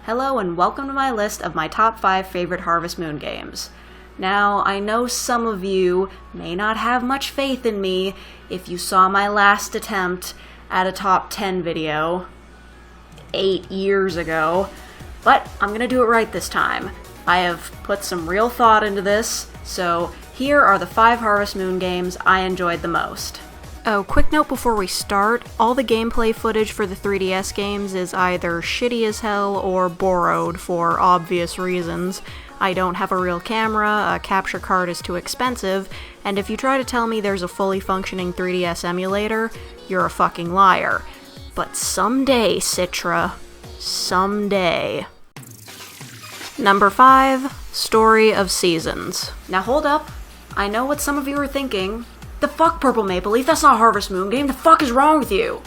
Hello and welcome to my list of my top 5 favorite Harvest Moon games. Now, I know some of you may not have much faith in me if you saw my last attempt at a top 10 video 8 years ago, but I'm gonna do it right this time. I have put some real thought into this, so here are the 5 Harvest Moon games I enjoyed the most. Oh, quick note before we start, all the gameplay footage for the 3DS games is either shitty as hell or borrowed for obvious reasons. I don't have a real camera, a capture card is too expensive, and if you try to tell me there's a fully functioning 3DS emulator, you're a fucking liar. But someday, Citra. Someday. Number 5, Story of Seasons. Now hold up, I know what some of you are thinking. The fuck, Purple Maple Leaf? That's not a Harvest Moon game. The fuck is wrong with you?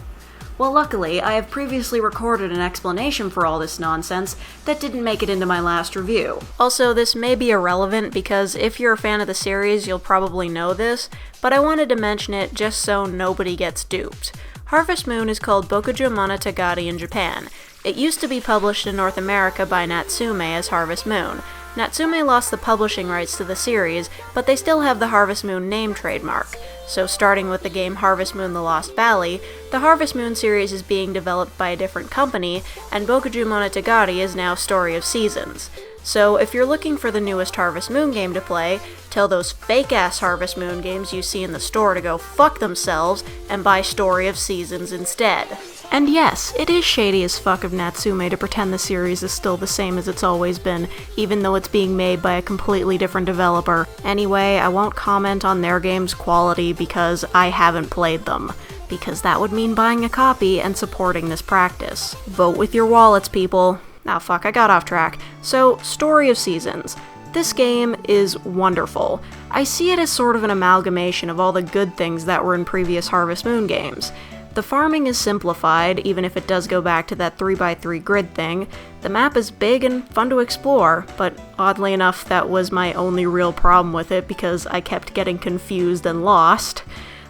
Well, luckily, I have previously recorded an explanation for all this nonsense that didn't make it into my last review. Also, this may be irrelevant because if you're a fan of the series, you'll probably know this, but I wanted to mention it just so nobody gets duped. Harvest Moon is called Bokuju Monogatari in Japan. It used to be published in North America by Natsume as Harvest Moon. Natsume lost the publishing rights to the series, but they still have the Harvest Moon name trademark. So starting with the game Harvest Moon: The Lost Valley, the Harvest Moon series is being developed by a different company, and Bokuju Monogatari is now Story of Seasons. So if you're looking for the newest Harvest Moon game to play, tell those fake-ass Harvest Moon games you see in the store to go fuck themselves and buy Story of Seasons instead. And yes, it is shady as fuck of Natsume to pretend the series is still the same as it's always been, even though it's being made by a completely different developer. Anyway, I won't comment on their game's quality because I haven't played them, because that would mean buying a copy and supporting this practice. Vote with your wallets, people. Ah, fuck, I got off track. So, Story of Seasons. This game is wonderful. I see it as sort of an amalgamation of all the good things that were in previous Harvest Moon games. The farming is simplified, even if it does go back to that 3x3 grid thing. The map is big and fun to explore, but oddly enough that was my only real problem with it because I kept getting confused and lost.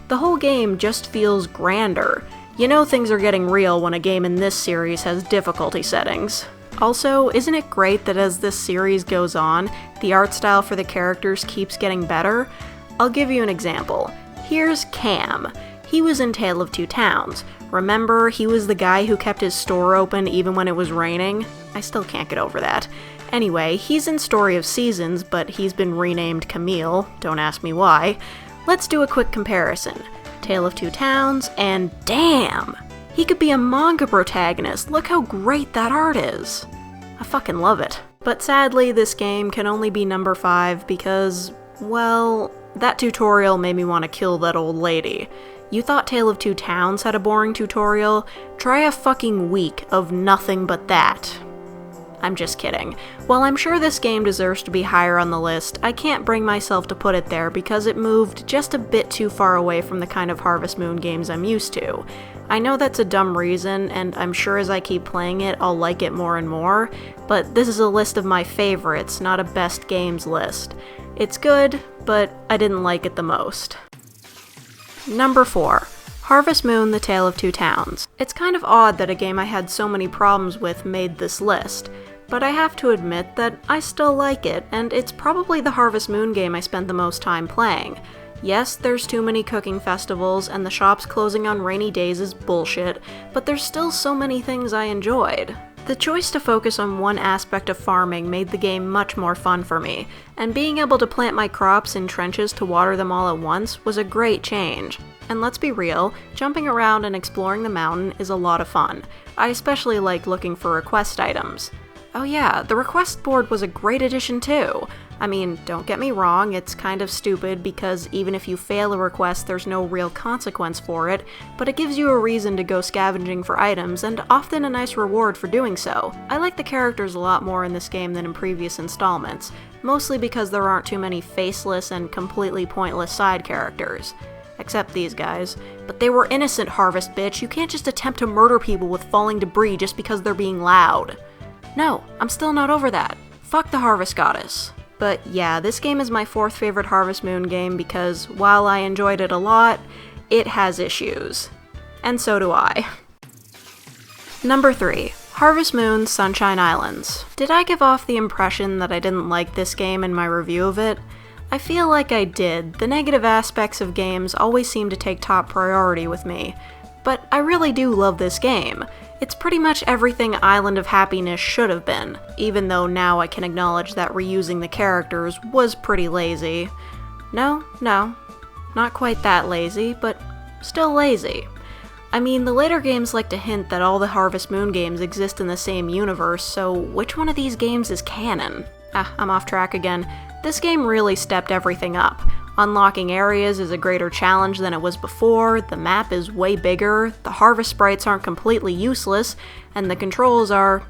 The whole game just feels grander. You know things are getting real when a game in this series has difficulty settings. Also, isn't it great that as this series goes on, the art style for the characters keeps getting better? I'll give you an example. Here's Cam. He was in Tale of Two Towns. Remember, he was the guy who kept his store open even when it was raining? I still can't get over that. Anyway, he's in Story of Seasons, but he's been renamed Camille. Don't ask me why. Let's do a quick comparison. Tale of Two Towns, and damn! He could be a manga protagonist. Look how great that art is. I fucking love it. But sadly, this game can only be number 5 because, well, that tutorial made me want to kill that old lady. You thought Tale of Two Towns had a boring tutorial? Try a fucking week of nothing but that. I'm just kidding. While I'm sure this game deserves to be higher on the list, I can't bring myself to put it there because it moved just a bit too far away from the kind of Harvest Moon games I'm used to. I know that's a dumb reason, and I'm sure as I keep playing it, I'll like it more and more, but this is a list of my favorites, not a best games list. It's good, but I didn't like it the most. Number 4. Harvest Moon: The Tale of Two Towns. It's kind of odd that a game I had so many problems with made this list, but I have to admit that I still like it, and it's probably the Harvest Moon game I spent the most time playing. Yes, there's too many cooking festivals, and the shops closing on rainy days is bullshit, but there's still so many things I enjoyed. The choice to focus on one aspect of farming made the game much more fun for me, and being able to plant my crops in trenches to water them all at once was a great change. And let's be real, jumping around and exploring the mountain is a lot of fun. I especially liked looking for request items. Oh yeah, the request board was a great addition too. I mean, don't get me wrong, it's kind of stupid because even if you fail a request there's no real consequence for it, but it gives you a reason to go scavenging for items and often a nice reward for doing so. I like the characters a lot more in this game than in previous installments, mostly because there aren't too many faceless and completely pointless side characters. Except these guys. But they were innocent, Harvest bitch. You can't just attempt to murder people with falling debris just because they're being loud. No, I'm still not over that. Fuck the Harvest Goddess. But yeah, this game is my 4th favorite Harvest Moon game because while I enjoyed it a lot, it has issues. And so do I. Number 3. Harvest Moon Sunshine Islands. Did I give off the impression that I didn't like this game in my review of it? I feel like I did. The negative aspects of games always seem to take top priority with me. But I really do love this game. It's pretty much everything Island of Happiness should have been, even though now I can acknowledge that reusing the characters was pretty lazy. No, not quite that lazy, but still lazy. I mean, the later games like to hint that all the Harvest Moon games exist in the same universe, so which one of these games is canon? I'm off track again. This game really stepped everything up. Unlocking areas is a greater challenge than it was before, the map is way bigger, the harvest sprites aren't completely useless, and the controls are,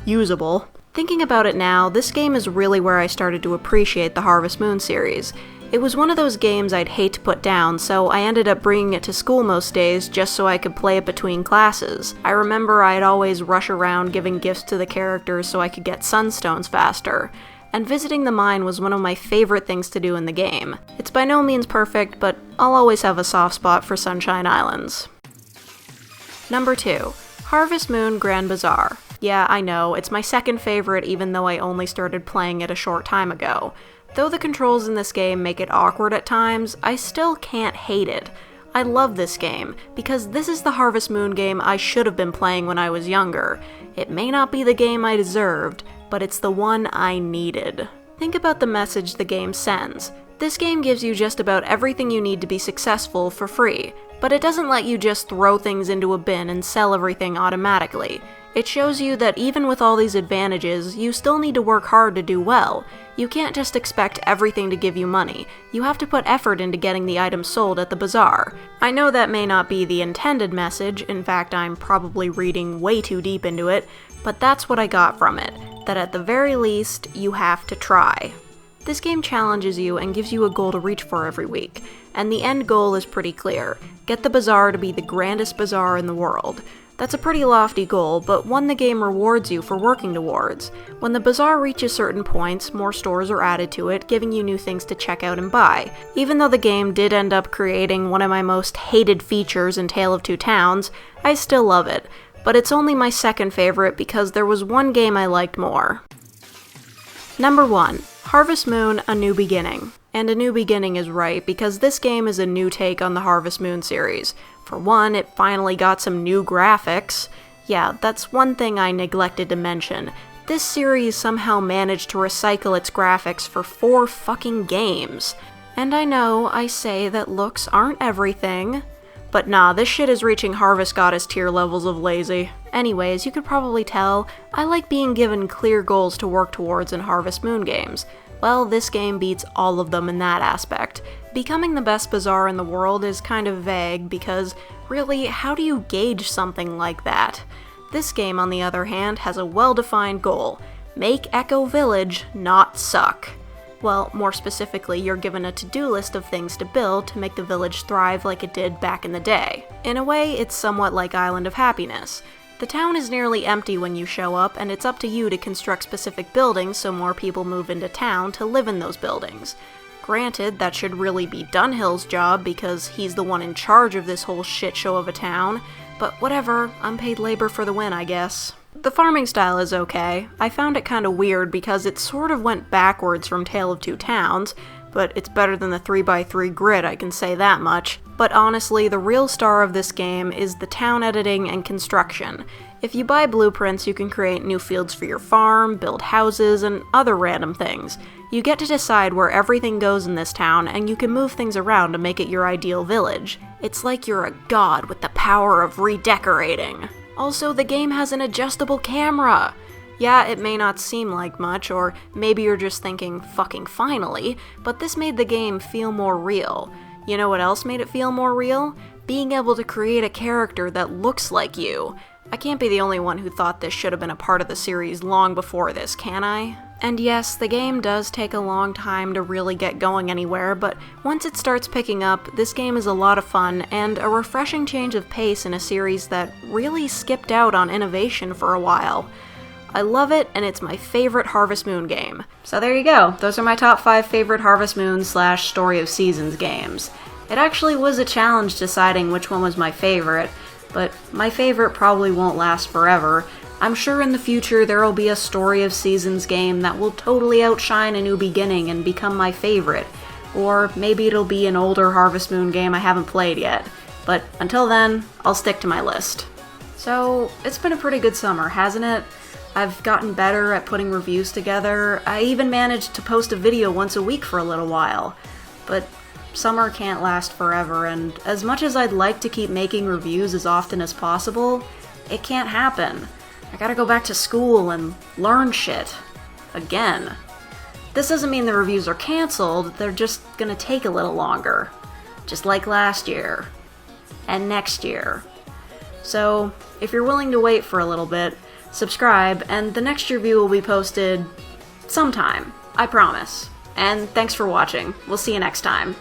usable. Thinking about it now, this game is really where I started to appreciate the Harvest Moon series. It was one of those games I'd hate to put down, so I ended up bringing it to school most days just so I could play it between classes. I remember I'd always rush around giving gifts to the characters so I could get sunstones faster, and visiting the mine was one of my favorite things to do in the game. It's by no means perfect, but I'll always have a soft spot for Sunshine Islands. Number 2. Harvest Moon Grand Bazaar. Yeah, I know, it's my second favorite even though I only started playing it a short time ago. Though the controls in this game make it awkward at times, I still can't hate it. I love this game, because this is the Harvest Moon game I should have been playing when I was younger. It may not be the game I deserved, but it's the one I needed. Think about the message the game sends. This game gives you just about everything you need to be successful for free, but it doesn't let you just throw things into a bin and sell everything automatically. It shows you that even with all these advantages, you still need to work hard to do well. You can't just expect everything to give you money. You have to put effort into getting the items sold at the bazaar. I know that may not be the intended message, in fact I'm probably reading way too deep into it, but that's what I got from it, that at the very least, you have to try. This game challenges you and gives you a goal to reach for every week, and the end goal is pretty clear. Get the bazaar to be the grandest bazaar in the world. That's a pretty lofty goal, but one the game rewards you for working towards. When the bazaar reaches certain points, more stores are added to it, giving you new things to check out and buy. Even though the game did end up creating one of my most hated features in Tale of Two Towns, I still love it. But it's only my second favorite because there was one game I liked more. Number 1. Harvest Moon: A New Beginning. And a new beginning is right, because this game is a new take on the Harvest Moon series. For one, it finally got some new graphics. Yeah, that's one thing I neglected to mention. This series somehow managed to recycle its graphics for 4 fucking games. And I know I say that looks aren't everything, but nah, this shit is reaching Harvest Goddess tier levels of lazy. Anyways, you could probably tell, I like being given clear goals to work towards in Harvest Moon games. Well, this game beats all of them in that aspect. Becoming the best bazaar in the world is kind of vague because, really, how do you gauge something like that? This game, on the other hand, has a well-defined goal. Make Echo Village not suck. Well, more specifically, you're given a to-do list of things to build to make the village thrive like it did back in the day. In a way, it's somewhat like Island of Happiness. The town is nearly empty when you show up, and it's up to you to construct specific buildings so more people move into town to live in those buildings. Granted, that should really be Dunhill's job because he's the one in charge of this whole shit show of a town, but whatever, unpaid labor for the win, I guess. The farming style is okay. I found it kinda weird because it sort of went backwards from Tale of Two Towns, but it's better than the 3x3 grid, I can say that much. But honestly, the real star of this game is the town editing and construction. If you buy blueprints, you can create new fields for your farm, build houses, and other random things. You get to decide where everything goes in this town, and you can move things around to make it your ideal village. It's like you're a god with the power of redecorating. Also, the game has an adjustable camera! Yeah, it may not seem like much, or maybe you're just thinking, fucking finally, but this made the game feel more real. You know what else made it feel more real? Being able to create a character that looks like you. I can't be the only one who thought this should have been a part of the series long before this, can I? And yes, the game does take a long time to really get going anywhere, but once it starts picking up, this game is a lot of fun, and a refreshing change of pace in a series that really skipped out on innovation for a while. I love it, and it's my favorite Harvest Moon game. So there you go. Those are my top 5 favorite Harvest Moon / Story of Seasons games. It actually was a challenge deciding which one was my favorite, but my favorite probably won't last forever. I'm sure in the future there'll be a Story of Seasons game that will totally outshine A New Beginning and become my favorite. Or maybe it'll be an older Harvest Moon game I haven't played yet. But until then, I'll stick to my list. So, it's been a pretty good summer, hasn't it? I've gotten better at putting reviews together. I even managed to post a video once a week for a little while. But summer can't last forever, and as much as I'd like to keep making reviews as often as possible, it can't happen. I gotta go back to school and learn shit. Again. This doesn't mean the reviews are cancelled, they're just gonna take a little longer. Just like last year. And next year. So, if you're willing to wait for a little bit, subscribe, and the next review will be posted sometime. I promise. And thanks for watching. We'll see you next time.